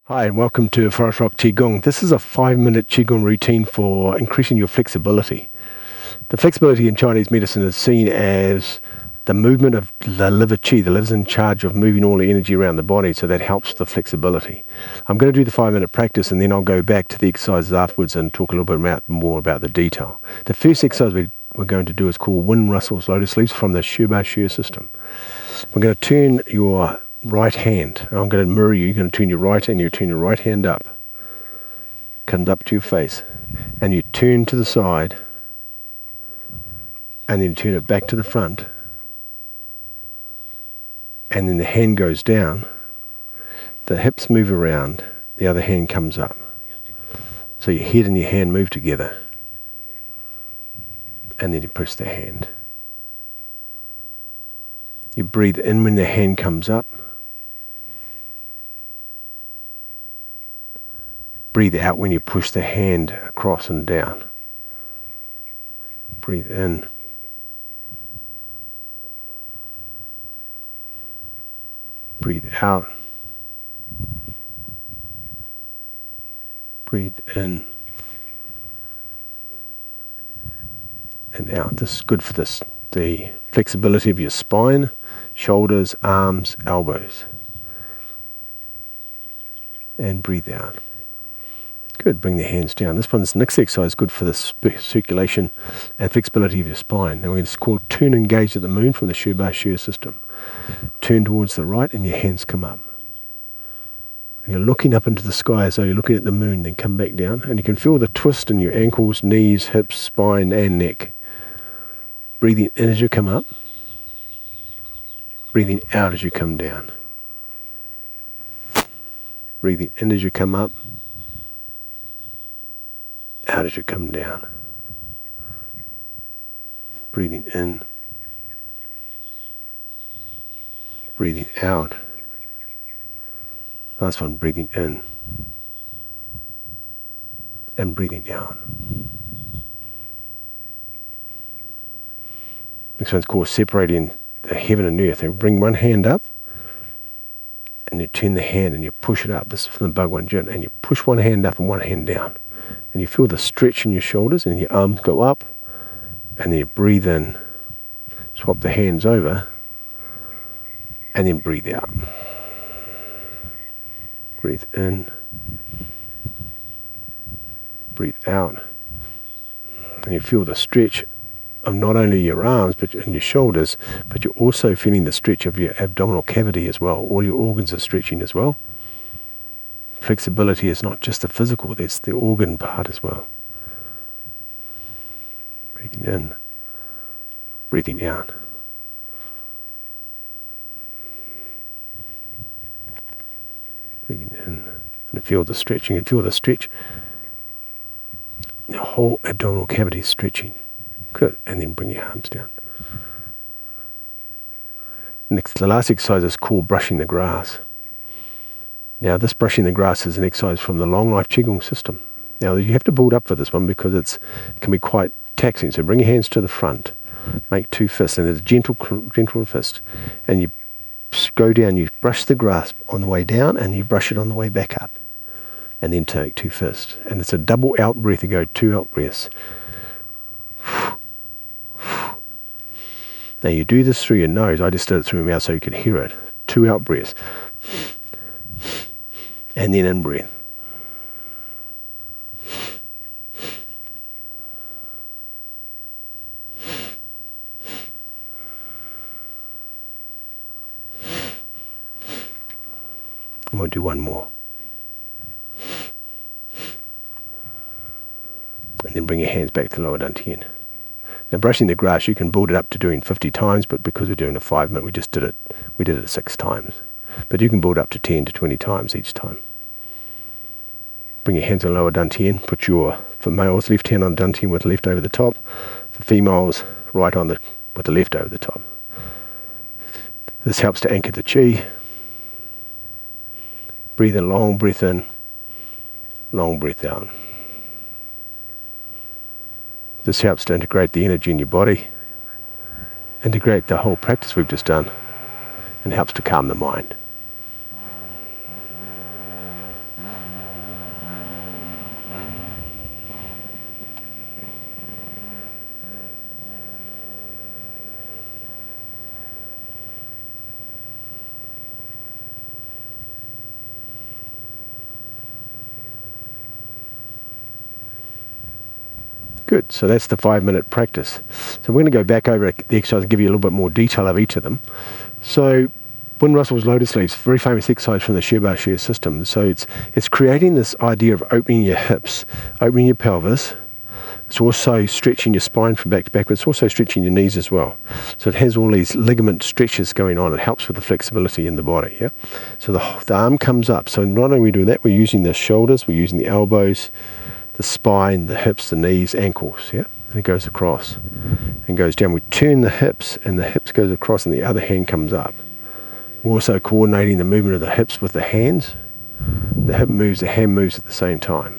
Hi and welcome to Forest Rock Qigong. This is a 5-minute Qigong routine for increasing your flexibility. The flexibility in Chinese medicine is seen as the movement of the liver qi. The liver's in charge of moving all the energy around the body, so that helps the flexibility. I'm going to do the 5-minute practice and then I'll go back to the exercises afterwards and talk a little bit more about the detail. The first exercise we're going to do is called Rustles, Lotus leaves from the Ba Duan system. We're going to turn your right hand, and I'm going to mirror you. You're going to turn your right hand, you turn your right hand up, comes up to your face, and you turn to the side, and then turn it back to the front, and then the hand goes down, the hips move around, the other hand comes up. So your head and your hand move together, and then you press the hand. You breathe in when the hand comes up. Breathe out when you push the hand across and down. Breathe in. Breathe out. Breathe in. And out. This is good for the flexibility of your spine, shoulders, arms, elbows. And breathe out. Good, bring the hands down. This next exercise is good for the circulation and flexibility of your spine. And it's called Turn and Gaze at the Moon from the Ba Duan system. Turn towards the right and your hands come up. And you're looking up into the sky as though you're looking at the moon, then come back down. And you can feel the twist in your ankles, knees, hips, spine and neck. Breathing in as you come up. Breathing out as you come down. Breathing in as you come up. Out as you come down. Breathing in. Breathing out. Last one, breathing in. And breathing out. Next one's called separating the heaven and earth. And bring one hand up. And you turn the hand and you push it up. This is from the Ba Duan Jin. And you push one hand up and one hand down. And you feel the stretch in your shoulders and your arms go up, and then you breathe in, swap the hands over, and then breathe out. Breathe in, breathe out, and you feel the stretch of not only your arms but in your shoulders, but you're also feeling the stretch of your abdominal cavity as well. All your organs are stretching as well. Flexibility is not just the physical, there's the organ part as well. Breathing in, breathing out. Breathing in, and feel the stretching, and feel the stretch. The whole abdominal cavity is stretching. Good, and then bring your arms down. Next, the last exercise is called brushing the grass. Now, this brushing the grass is an exercise from the Long Life Qigong system. Now, you have to build up for this one because it can be quite taxing. So bring your hands to the front, make 2 fists, and there's a gentle fist. And you go down, you brush the grass on the way down, and you brush it on the way back up. And then take 2 fists. And it's a double out breath. You go 2 out breaths. Now, you do this through your nose. I just did it through my mouth so you could hear it. 2 out breaths. And then in breath. I'm going to do one more. And then bring your hands back to lower Dantian. Now, brushing the grass, you can build it up to doing 50 times, but because we're doing a 5-minute, we did it 6 times. But you can build up to 10 to 20 times each time. Bring your hands on lower Dantian. Put for males, left hand on Dantian with left over the top. For females, right on with the left over the top. This helps to anchor the qi. Breathe in, long breath in, long breath out. This helps to integrate the energy in your body, integrate the whole practice we've just done, and helps to calm the mind. Good. So that's the 5-minute practice. So we're going to go back over the exercise and give you a little bit more detail of each of them. So when Rustles Lotus Leaves, very famous exercise from the Shiba Share system. So it's creating this idea of opening your hips, opening your pelvis. It's also stretching your spine from back to back, but it's also stretching your knees as well. So it has all these ligament stretches going on. It helps with the flexibility in the body. Yeah. So the arm comes up. So not only do that, we're using the shoulders, we're using the elbows, the spine, the hips, the knees, ankles. Yeah. And it goes across and goes down. We turn the hips, and the hips goes across, and the other hand comes up. We're also coordinating the movement of the hips with the hands. The hip moves, the hand moves at the same time.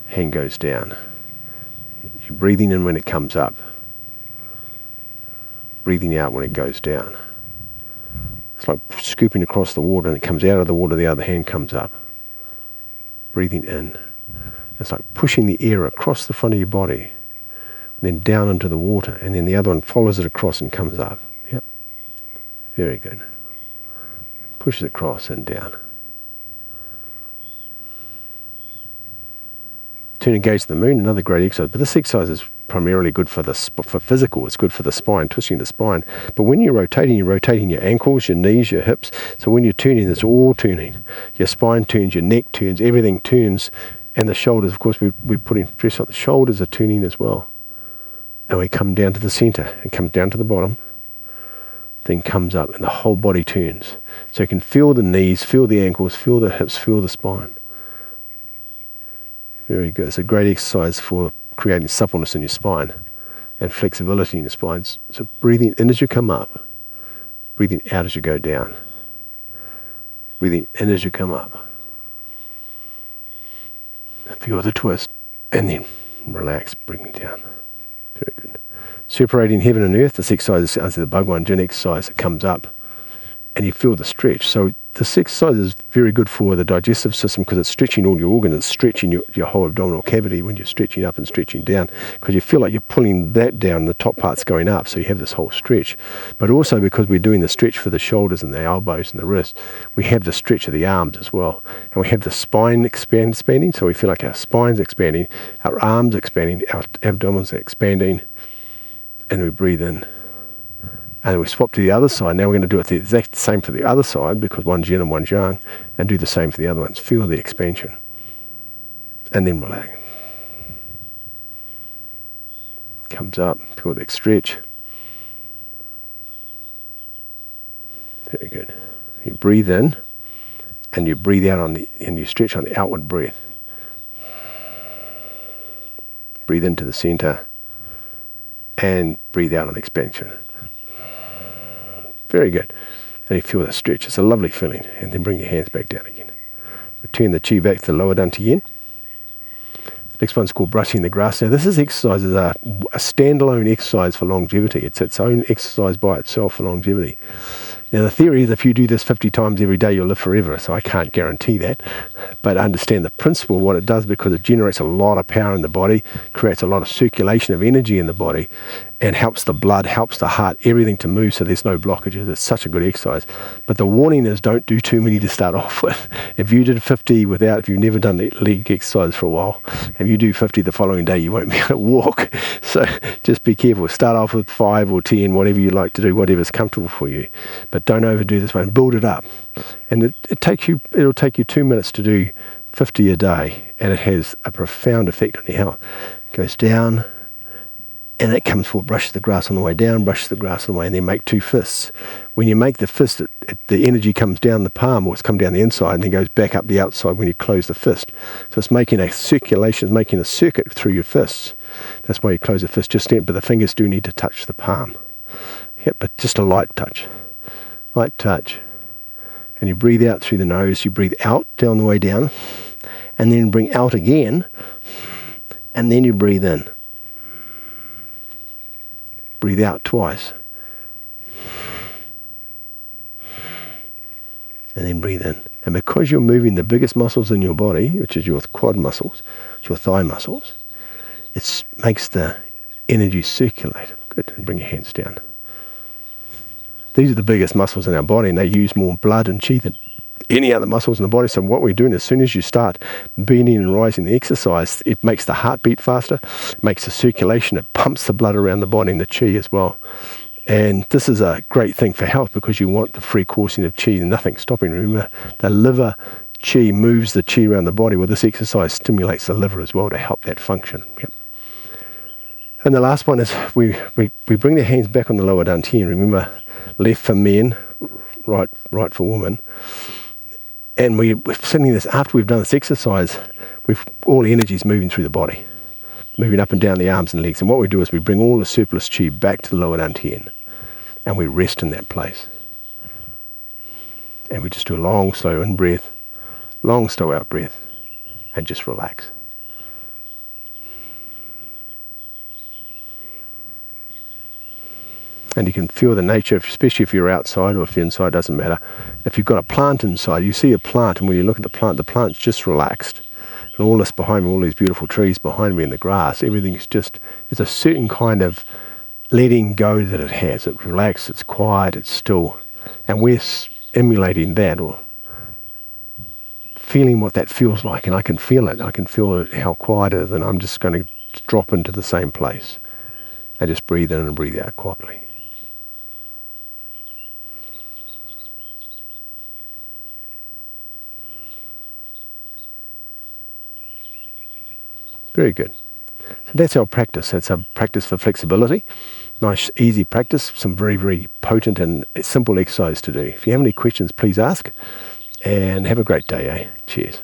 Hand goes down. You're breathing in when it comes up. Breathing out when it goes down. It's like scooping across the water, and it comes out of the water, the other hand comes up. Breathing in. It's like pushing the air across the front of your body, then down into the water, and then the other one follows it across and comes up. Yep. Very good. Pushes it across and down. Turn and gaze to the moon, another great exercise. But this exercise is primarily good for physical. It's good for the spine, twisting the spine. But when you're rotating your ankles, your knees, your hips. So when you're turning, it's all turning. Your spine turns, your neck turns, everything turns. And the shoulders, of course, we're putting stress on the shoulders are turning as well. And we come down to the center and come down to the bottom. Then comes up and the whole body turns. So you can feel the knees, feel the ankles, feel the hips, feel the spine. Very good. It's a great exercise for creating suppleness in your spine and flexibility in your spine. So breathing in as you come up, breathing out as you go down. Breathing in as you come up. Feel the twist, and then relax, bring it down. Very good. Separating heaven and earth, this exercise is the Ba Duan Jin exercise. It comes up, and you feel the stretch. So this exercise is very good for the digestive system because it's stretching all your organs. It's stretching your whole abdominal cavity when you're stretching up and stretching down, because you feel like you're pulling that down, the top part's going up, so you have this whole stretch. But also because we're doing the stretch for the shoulders and the elbows and the wrists, we have the stretch of the arms as well. And we have the spine expanding, so we feel like our spine's expanding, our arms expanding, our abdomen's expanding, and we breathe in. And we swap to the other side. Now we're going to do it the exact same for the other side, because one's yin and one's yang, and do the same for the other ones. Feel the expansion. And then relax. Comes up, feel the stretch. Very good. You breathe in, and you breathe out and you stretch on the outward breath. Breathe into the center, and breathe out on the expansion. Very good. And you feel the stretch. It's a lovely feeling. And then bring your hands back down again. Return the chi back to the lower Dantian. Next one's called brushing the grass. Now this exercise is a standalone exercise for longevity. It's its own exercise by itself for longevity. Now the theory is if you do this 50 times every day, you'll live forever. So I can't guarantee that. But understand the principle, what it does, because it generates a lot of power in the body, creates a lot of circulation of energy in the body, and helps the blood, helps the heart, everything to move, so there's no blockages. It's such a good exercise. But the warning is, don't do too many to start off with. If you did 50 if you've never done leg exercise for a while, if you do 50 the following day, you won't be able to walk. So just be careful. Start off with 5 or 10, whatever you like to do, whatever's comfortable for you. But don't overdo this one. Build it up. And it'll take you 2 minutes to do 50 a day, and it has a profound effect on your health. It goes down, and it comes forward, brushes the grass on the way down, brushes the grass on the way, and then make 2 fists. When you make the fist, the energy comes down the palm, or it's come down the inside, and then goes back up the outside when you close the fist. So it's making a circulation, it's making a circuit through your fists. That's why you close the fist just then, but the fingers do need to touch the palm. Yep, but just a light touch. Light touch. And you breathe out through the nose, you breathe out down the way down, and then bring out again, and then you breathe in. Breathe out twice. And then breathe in. And because you're moving the biggest muscles in your body, which is your quad muscles, your thigh muscles, it makes the energy circulate. Good. And bring your hands down. These are the biggest muscles in our body, and they use more blood and chi any other muscles in the body. So what we're doing, as soon as you start bending and rising the exercise, it makes the heart beat faster, makes the circulation, it pumps the blood around the body and the qi as well. And this is a great thing for health because you want the free coursing of qi and nothing stopping. Remember, the liver qi moves the qi around the body. Well, this exercise stimulates the liver as well to help that function. Yep. And the last one is we bring the hands back on the lower dantian. Remember, left for men, right for women. And we're sitting this, after we've done this exercise, all the energy is moving through the body, moving up and down the arms and legs. And what we do is we bring all the surplus qi back to the lower dantian, and we rest in that place. And we just do a long, slow in breath, long, slow out breath, and just relax. And you can feel the nature, especially if you're outside or if you're inside, doesn't matter. If you've got a plant inside, you see a plant, and when you look at the plant's just relaxed. And all this behind me, all these beautiful trees behind me in the grass, everything's just, there's a certain kind of letting go that it has. It's relaxed, it's quiet, it's still. And we're emulating that, or feeling what that feels like. And I can feel it. I can feel how quiet it is, and I'm just going to drop into the same place. And just breathe in and breathe out quietly. Very good. So that's our practice. That's a practice for flexibility. Nice, easy practice. Some very, very potent and simple exercise to do. If you have any questions, please ask. And have a great day, eh? Cheers.